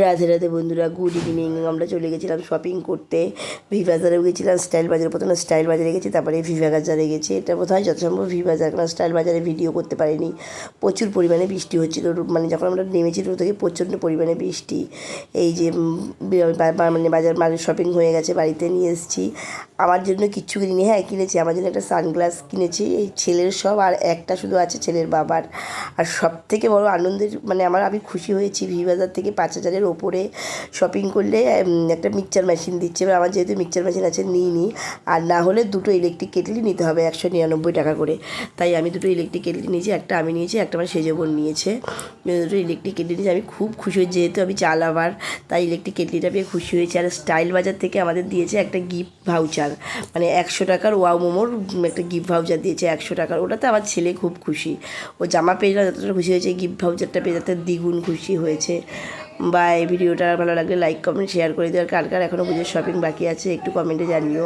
রাধে রাধে বন্ধুরা, good evening. আমরা চলে গেছিলাম শপিং করতে। ভি বাজারেও গেছিলাম, স্টাইল বাজারে। প্রথমে স্টাইল বাজারে গেছি, তারপরে ভি বাজারে গেছি। এটা বোধহয় যথাসম্ভব ভি বাজার, কারণ স্টাইল বাজারে ভিডিও করতে পারিনি। প্রচুর পরিমাণে বৃষ্টি হচ্ছিল, মানে যখন আমরা নেমেছি রোড থেকে প্রচণ্ড পরিমাণে বৃষ্টি। এই যে মানে বাজার শপিং হয়ে গেছে, বাড়িতে নিয়ে এসেছি। আমার জন্য কিচ্ছু কিনিনি। হ্যাঁ কিনেছি, আমার জন্য একটা সানগ্লাস কিনেছি, এই ছেলের সব, আর একটা শুধু আছে ছেলের বাবার। আর সব থেকে বড় আনন্দের মানে আমি খুশি হয়েছি, ভি বাজার থেকে 5,000-এর ওপরে শপিং করলে একটা মিক্সচার মেশিন দিচ্ছে। এবার আমার যেহেতু মিক্সচার মেশিন আছে নিইনি, আর না হলে দুটো ইলেকট্রিক কেটলি নিতে হবে 199 টাকা করে। তাই আমি দুটো ইলেকট্রিক কেটলি নিয়েছি, একটা আমি নিয়েছি, একটা আমার সেজে বোন নিয়েছে। দুটো ইলেকট্রিক কেটলি নিয়েছি। আমি খুব খুশি হয়েছি, যেহেতু আমি চা লাভার, তাই ইলেকট্রিক কেটলিটা পেয়ে খুশি হয়েছি। আর স্টাইল বাজার থেকে আমাদের দিয়েছে একটা গিফট ভাউচার, মানে 100 টাকার ওয়াও মোমোর একটা গিফট ভাউচার দিয়েছে 100 টাকার। ওটাতে আমার ছেলে খুব খুশি। ও জামা পেয়ে যতটা খুশি হয়েছে, গিফট ভাউচারটা পেয়ে যাতে দ্বিগুণ খুশি হয়েছে। বা এই ভিডিওটা ভালো লাগলে লাইক কমেন্ট শেয়ার করে দিও। আর কার কার এখনও পুজোর শপিং বাকি আছে একটু কমেন্টে জানিও।